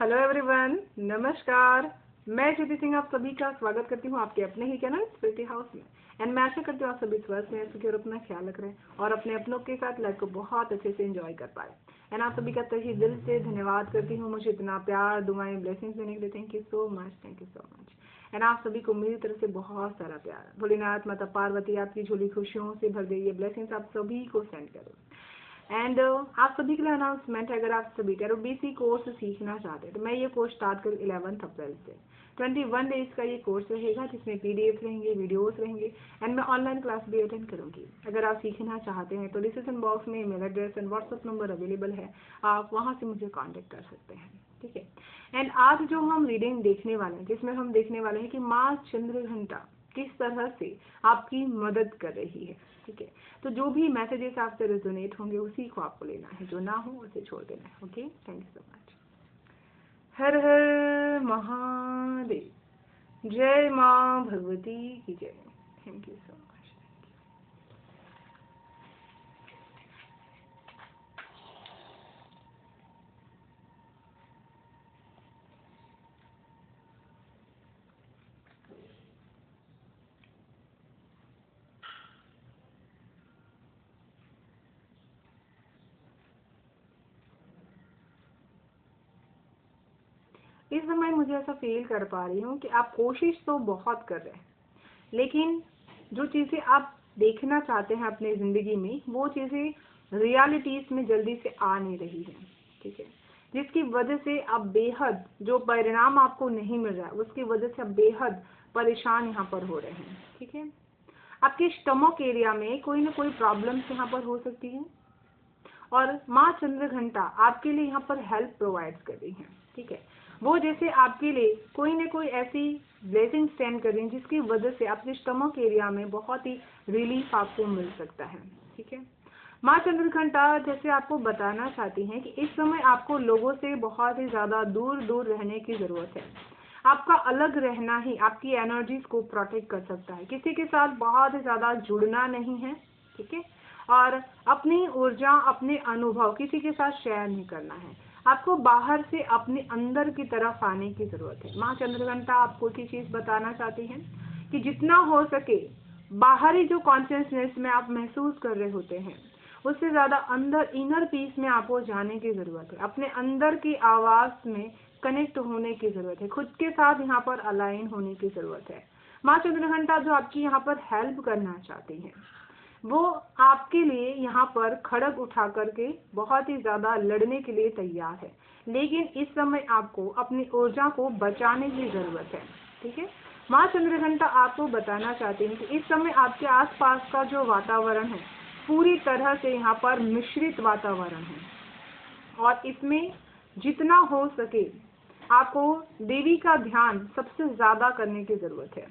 Hello everyone, नमस्कार। मैं ज्योति सिंह आप सभी का स्वागत करती हूँ आपके अपने ही चैनल स्पिरिटी हाउस में। एंड मैं आशा करती हूँ आप सभी स्वस्थ हैं, सुखी और अपना ख्याल रख रहे हैं और अपने अपनों के साथ लाइफ को बहुत अच्छे से एंजॉय कर पाए। एंड आप सभी का तहे दिल से धन्यवाद करती हूँ मुझे इतना प्यार, दुआएं, ब्लेसिंग्स देने के लिए। Thank you so much, thank you so much. And आप सभी को मेरी तरफ से बहुत सारा प्यार। भोलेनाथ, माता पार्वती आपकी झोली खुशियों से भर गई, ये ब्लेसिंग्स आप सभी को सेंड करो। एंड आप सभी के लिए अनाउंसमेंट है, अगर आप सभी टेरो बीसी कोर्स सीखना चाहते हैं तो मैं ये कोर्स स्टार्ट करूँ 11 अप्रैल से। 21 डेज का ये कोर्स रहेगा जिसमें पीडीएफ रहेंगे, वीडियोस रहेंगे एंड मैं ऑनलाइन क्लास भी अटेंड करूंगी। अगर आप सीखना चाहते हैं तो डिस्क्रिप्शन बॉक्स में email address and WhatsApp number available है, आप वहाँ से मुझे कॉन्टेक्ट कर सकते हैं। ठीक है। एंड आज जो हम रीडिंग देखने वाले हैं, जिसमें हम देखने वाले हैं कि माँ चंद्रघंटा किस तरह से आपकी मदद कर रही है। ठीक है। तो जो भी मैसेजेस आपसे रेजोनेट होंगे उसी को आपको लेना है, जो ना हो उसे छोड़ देना है। Okay, thank you so much. हर हर महादेव। जय माँ भगवती की जय। Thank you so much. इस समय मुझे ऐसा फील कर पा रही हूँ कि आप कोशिश तो बहुत कर रहे हैं, लेकिन जो चीज़ें आप देखना चाहते हैं अपनी ज़िंदगी में वो चीज़ें रियलिटीज़ में जल्दी से आ नहीं रही हैं। ठीक है। जिसकी वजह से आप बेहद, जो परिणाम आपको नहीं मिल रहा है उसकी वजह से आप बेहद परेशान यहाँ पर हो रहे हैं। ठीक है। आपके स्टमक एरिया में कोई ना कोई प्रॉब्लम्स यहाँ पर हो सकती है और माँ चंद्रघंटा आपके लिए यहाँ पर हेल्प प्रोवाइड कर रही हैं। ठीक है। वो जैसे आपके लिए कोई न कोई ऐसी ब्लेसिंग सेंड कर रही हैं जिसकी वजह से आपके स्टमक एरिया में बहुत ही रिलीफ आपको मिल सकता है। ठीक है। माँ चंद्रघंटा जैसे आपको बताना चाहती हैं कि इस समय आपको लोगों से बहुत ही ज़्यादा दूर दूर रहने की ज़रूरत है। आपका अलग रहना ही आपकी एनर्जीज को प्रोटेक्ट कर सकता है। किसी के साथ बहुत ही ज़्यादा जुड़ना नहीं है। ठीक है। और अपनी ऊर्जा, अपने अनुभव किसी के साथ शेयर नहीं करना है। आपको बाहर से अपने अंदर की तरफ आने की जरूरत है। माँ चंद्रघंटा आपको की चीज बताना चाहती हैं कि जितना हो सके बाहरी जो कॉन्शियसनेस में आप महसूस कर रहे होते हैं उससे ज्यादा अंदर इनर पीस में आपको जाने की जरूरत है। अपने अंदर की आवाज में कनेक्ट होने की जरूरत है। खुद के साथ यहाँ पर अलाइन होने की जरूरत है। माँ चंद्रघंटा जो आपकी यहाँ पर हेल्प करना चाहती हैं वो आपके लिए यहाँ पर खड़ग उठा करके बहुत ही ज्यादा लड़ने के लिए तैयार है, लेकिन इस समय आपको अपनी ऊर्जा को बचाने की जरूरत है। ठीक है। माँ चंद्रघंटा आपको बताना चाहती हैं कि इस समय आपके आसपास का जो वातावरण है पूरी तरह से यहाँ पर मिश्रित वातावरण है और इसमें जितना हो सके आपको देवी का ध्यान सबसे ज्यादा करने की जरूरत है।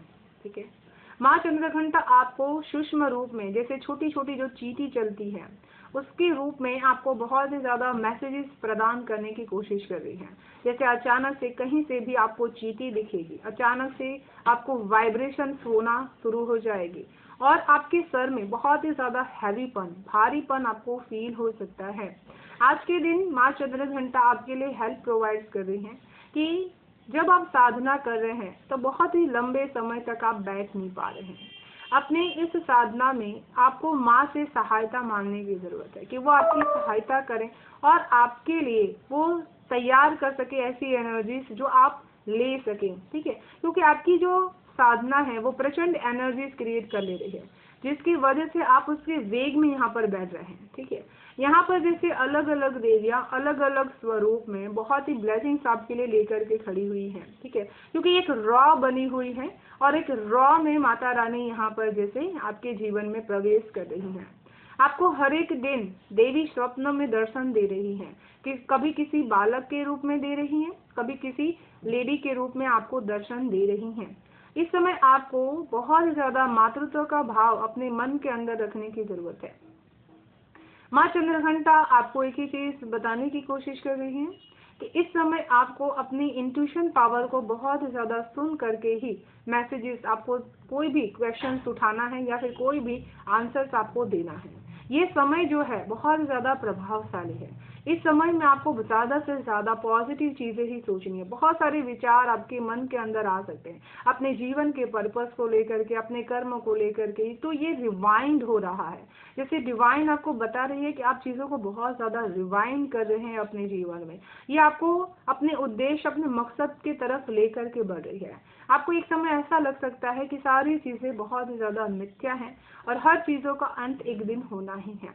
ठीक है। माँ चंद्रघंटा आपको सूक्ष्म रूप में, जैसे छोटी छोटी जो चींटी चलती है उसके रूप में आपको बहुत ही ज्यादा मैसेजेस प्रदान करने की कोशिश कर रही है। जैसे अचानक से कहीं से भी आपको चींटी दिखेगी, अचानक से आपको वाइब्रेशन होना शुरू हो जाएगी और आपके सर में बहुत ही ज्यादा हैवीपन, भारीपन आपको फील हो सकता है। आज के दिन माँ चंद्रघंटा आपके लिए हेल्प प्रोवाइड कर रही है कि जब आप साधना कर रहे हैं तो बहुत ही लंबे समय तक आप बैठ नहीं पा रहे हैं। अपने इस साधना में आपको माँ से सहायता मांगने की जरूरत है कि वो आपकी सहायता करें और आपके लिए वो तैयार कर सके ऐसी एनर्जीज जो आप ले सकें। ठीक है। क्योंकि आपकी जो साधना है वो प्रचंड एनर्जीज क्रिएट कर ले रही है जिसकी वजह से आप उसके वेग में यहाँ पर बैठ रहे हैं। ठीक है। यहाँ पर जैसे अलग अलग देवियाँ अलग अलग स्वरूप में बहुत ही ब्लेसिंग्स आपके लिए लेकर के खड़ी हुई हैं। ठीक है। क्योंकि एक रॉ बनी हुई है और एक रॉ में माता रानी यहाँ पर जैसे आपके जीवन में प्रवेश कर रही हैं। आपको हर एक दिन देवी स्वप्न में दर्शन दे रही हैं कि कभी किसी बालक के रूप में दे रही हैं, कभी किसी लेडी के रूप में आपको दर्शन दे रही हैं। इस समय आपको बहुत ज्यादा मातृत्व का भाव अपने मन के अंदर रखने की जरूरत है। माँ चंद्रघंटा आपको एक ही चीज बताने की कोशिश कर रही है कि इस समय आपको अपनी इंट्यूशन पावर को बहुत ज्यादा सुन करके ही मैसेजेस, आपको कोई भी क्वेश्चंस उठाना है या फिर कोई भी आंसर्स आपको देना है। ये समय जो है बहुत ज्यादा प्रभावशाली है। इस समय में आपको ज़्यादा से ज़्यादा पॉजिटिव चीज़ें ही सोचनी है। बहुत सारे विचार आपके मन के अंदर आ सकते हैं अपने जीवन के पर्पस को लेकर के, अपने कर्म को लेकर के। तो ये रिवाइंड हो रहा है, जैसे डिवाइन आपको बता रही है कि आप चीज़ों को बहुत ज़्यादा रिवाइंड कर रहे हैं अपने जीवन में। ये आपको अपने उद्देश्य, अपने मकसद की तरफ लेकर के बढ़ रही है। आपको एक समय ऐसा लग सकता है कि सारी चीज़ें बहुत ही ज़्यादा मिथ्या हैं और हर चीज़ों का अंत एक दिन होना ही है।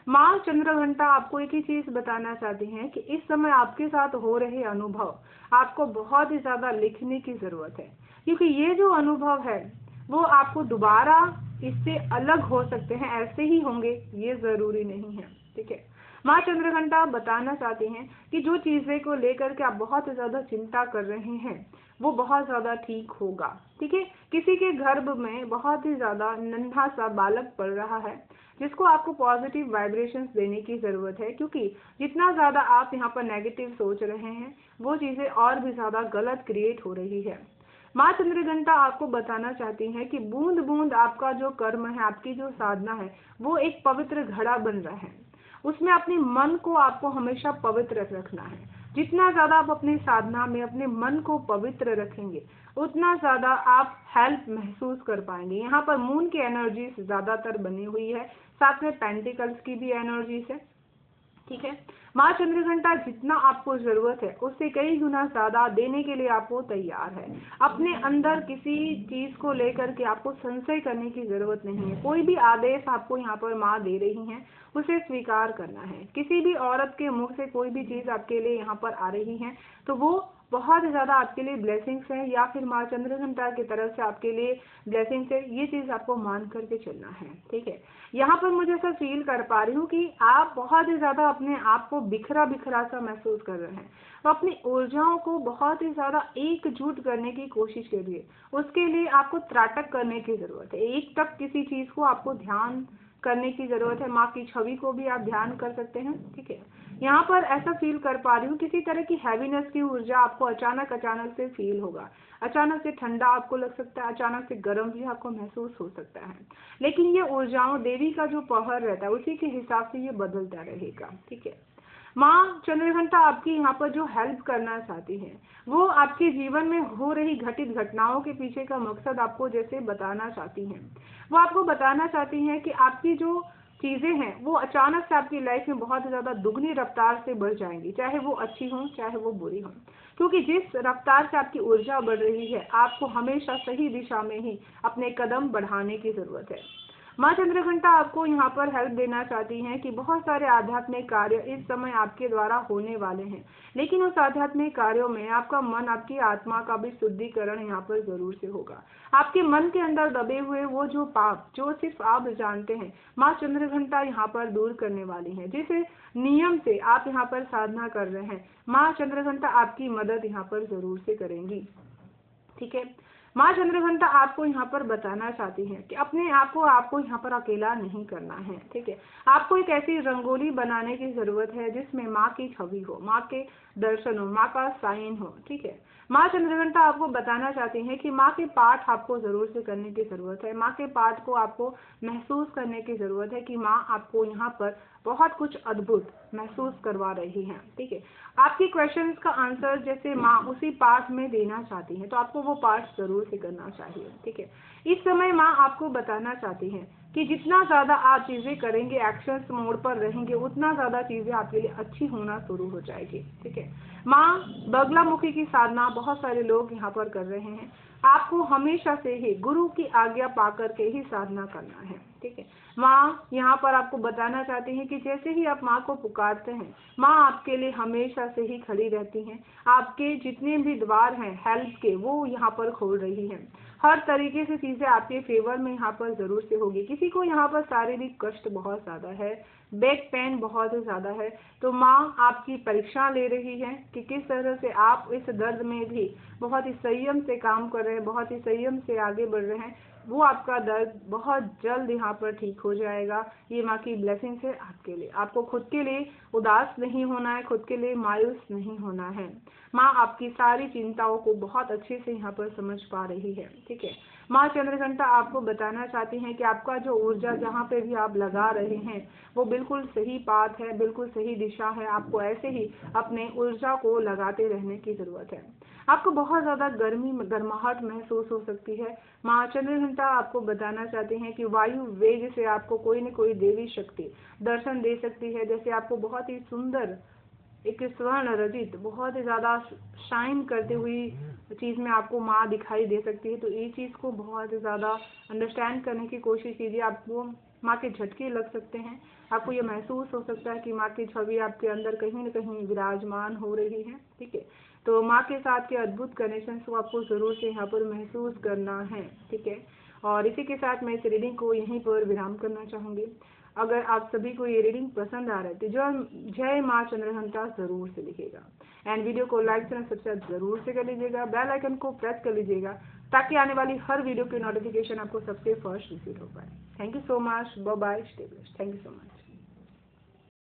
माँ चंद्रघंटा आपको एक ही चीज़ बताना चाहती हैं कि इस समय आपके साथ हो रहे अनुभव आपको बहुत ही ज़्यादा लिखने की ज़रूरत है, क्योंकि ये जो अनुभव है वो आपको दोबारा इससे अलग हो सकते हैं, ऐसे ही होंगे ये ज़रूरी नहीं है। ठीक है, माँ चंद्रघंटा बताना चाहती हैं कि जो चीज़ें को लेकर के आप बहुत ज़्यादा चिंता कर रहे हैं वो बहुत ज़्यादा ठीक होगा। ठीक है, किसी के गर्भ में बहुत ही ज़्यादा नन्हा सा बालक पड़ रहा है जिसको आपको पॉजिटिव वाइब्रेशंस देने की ज़रूरत है, क्योंकि जितना ज़्यादा आप यहाँ पर नेगेटिव सोच रहे हैं वो चीज़ें और भी ज़्यादा गलत क्रिएट हो रही है। माँ चंद्रघंटा आपको बताना चाहती हैं कि बूंद बूंद आपका जो कर्म है, आपकी जो साधना है, वो एक पवित्र घड़ा बन रहा है। उसमें अपने मन को आपको हमेशा पवित्र रखना है। जितना ज़्यादा आप अपनी साधना में अपने मन को पवित्र रखेंगे उतना ज़्यादा आप हेल्प महसूस कर पाएंगे। यहाँ पर मून की एनर्जीज ज़्यादातर बनी हुई है, साथ में पेंटिकल्स की भी एनर्जीज है। ठीक है, माँ चंद्रघंटा जितना आपको जरूरत है उससे कई गुना ज्यादा देने के लिए आपको तैयार है। अपने अंदर किसी चीज को लेकर के आपको संशय करने की जरूरत नहीं है। कोई भी आदेश आपको यहाँ पर माँ दे रही हैं उसे स्वीकार करना है। किसी भी औरत के मुख से कोई भी चीज आपके लिए यहाँ पर आ रही है तो वो बहुत ज़्यादा आपके लिए ब्लेसिंग्स है, या फिर माँ चंद्रघंटा की तरफ से आपके लिए ब्लेसिंग्स है। ये चीज़ आपको मान करके चलना है। ठीक है, यहाँ पर मुझे ऐसा फील कर पा रही हूँ कि आप बहुत ही ज़्यादा अपने आप को बिखरा बिखरा सा महसूस कर रहे हैं। तो अपनी ऊर्जाओं को बहुत ही ज़्यादा एकजुट करने की कोशिश करिए। उसके लिए आपको त्राटक करने की ज़रूरत है। एक तक किसी चीज़ को आपको ध्यान करने की ज़रूरत है। माँ की छवि को भी आप ध्यान कर सकते हैं। ठीक है, यहाँ पर ऐसा फील कर पा रही हूँ किसी तरह की हैवीनेस की ऊर्जा आपको अचानक से फील होगा। अचानक से ठंडा आपको लग सकता है, अचानक से गर्म भी आपको महसूस हो सकता है। लेकिन ये ऊर्जाओं, देवी का जो पहर रहता है उसी के हिसाब से ये बदलता रहेगा। ठीक है, माँ चंद्रघंटा आपकी यहाँ पर जो हेल्प करना चाहती हैं वो आपके जीवन में हो रही घटित घटनाओं के पीछे का मकसद आपको जैसे बताना चाहती हैं। वो आपको बताना चाहती हैं कि आपकी जो चीज़ें हैं वो अचानक से आपकी लाइफ में बहुत ज़्यादा दुगनी रफ्तार से बढ़ जाएंगी, चाहे वो अच्छी हो चाहे वो बुरी हो। क्योंकि जिस रफ्तार से आपकी ऊर्जा बढ़ रही है आपको हमेशा सही दिशा में ही अपने कदम बढ़ाने की ज़रूरत है। माँ चंद्रघंटा आपको यहाँ पर हेल्प देना चाहती हैं कि बहुत सारे आध्यात्मिक कार्य इस समय आपके द्वारा होने वाले हैं, लेकिन उस आध्यात्मिक कार्यों में आपका मन, आपकी आत्मा का भी शुद्धिकरण यहाँ पर जरूर से होगा। आपके मन के अंदर दबे हुए वो जो पाप जो सिर्फ आप जानते हैं, माँ चंद्रघंटा यहाँ पर दूर करने वाली हैं। जिस नियम से आप यहाँ पर साधना कर रहे हैं माँ चंद्रघंटा आपकी मदद यहाँ पर जरूर से करेंगी। ठीक है, माँ चंद्रघंटा आपको यहाँ पर बताना चाहती हैं कि अपने आप को आपको यहाँ पर अकेला नहीं करना है। ठीक है, आपको एक ऐसी रंगोली बनाने की जरूरत है जिसमें माँ की छवि हो, माँ के दर्शन हो, माँ का साइन हो। ठीक है, माँ चंद्रघंटा आपको बताना चाहती हैं कि माँ के पाठ आपको जरूर से करने की जरूरत है। माँ के पाठ को आपको महसूस करने की जरूरत है कि माँ आपको यहाँ पर बहुत कुछ अद्भुत महसूस करवा रही हैं। ठीक है, आपकी क्वेश्चंस का आंसर जैसे माँ उसी पाठ में देना चाहती हैं तो आपको वो पाठ जरूर से करना चाहिए। ठीक है, इस समय माँ आपको बताना चाहती हैं कि जितना ज़्यादा आप चीज़ें करेंगे, एक्शंस मोड पर रहेंगे, उतना ज़्यादा चीज़ें आपके लिए अच्छी होना शुरू हो जाएगी। ठीक है, माँ बगलामुखी की साधना बहुत सारे लोग यहाँ पर कर रहे हैं। आपको हमेशा से ही गुरु की आज्ञा पा करके ही साधना करना है। ठीक है, माँ यहाँ पर आपको बताना चाहती हैं कि जैसे ही आप माँ को पुकारते हैं माँ आपके लिए हमेशा से ही खड़ी रहती हैं। आपके जितने भी द्वार हैं हेल्प के वो यहाँ पर खोल रही हैं। हर तरीके से चीज़ें आपके फेवर में यहाँ पर ज़रूर से होगी। किसी को यहाँ पर शारीरिक कष्ट बहुत ज़्यादा है, बैक पेन बहुत ही ज़्यादा है, तो माँ आपकी परीक्षा ले रही है कि किस तरह से आप इस दर्द में भी बहुत ही संयम से काम कर रहे हैं, बहुत ही संयम से आगे बढ़ रहे हैं। वो आपका दर्द बहुत जल्द यहाँ पर ठीक हो जाएगा। ये माँ की ब्लेसिंग्स है आपके लिए। आपको खुद के लिए उदास नहीं होना है, खुद के लिए मायूस नहीं होना है। माँ आपकी सारी चिंताओं को बहुत अच्छे से यहाँ पर समझ पा रही है। ठीक है, माँ चंद्रघंटा आपको बताना चाहती हैं कि आपका जो ऊर्जा जहाँ पे भी आप लगा रहे हैं वो बिल्कुल सही पाथ है, बिल्कुल सही दिशा है। आपको ऐसे ही अपने ऊर्जा को लगाते रहने की जरूरत है। आपको बहुत ज्यादा गर्माहट महसूस हो सकती है। माँ चंद्रघंटा आपको बताना चाहती हैं कि वायु वेग से आपको कोई न कोई देवी शक्ति दर्शन दे सकती है। जैसे आपको बहुत ही सुंदर एक स्वर्ण रजित बहुत ही ज्यादा शाइन करती हुई चीज में आपको माँ दिखाई दे सकती है। तो ये चीज को बहुत ही ज्यादा अंडरस्टैंड करने की कोशिश कीजिए। आपको माँ के झटके लग सकते हैं। आपको ये महसूस हो सकता है कि माँ की छवि आपके अंदर कहीं न कहीं विराजमान हो रही है। ठीक है, तो माँ के साथ के अद्भुत कनेक्शन को आपको जरूर से यहाँ पर महसूस करना है। ठीक है, और इसी के साथ मैं इस रीडिंग को यहीं पर विराम करना चाहूंगी। अगर आप सभी को ये रीडिंग पसंद आ रही है तो जय माँ चंद्रघंटा जरूर से लिखेगा एंड वीडियो को लाइक चैनल सब्सक्राइब जरूर से कर लीजिएगा, बेल आइकन को प्रेस कर लीजिएगा ताकि आने वाली हर वीडियो की नोटिफिकेशन आपको सबसे फर्स्ट रिसीव हो पाए। Thank you so much, bye bye, stay blessed. Thank you so much.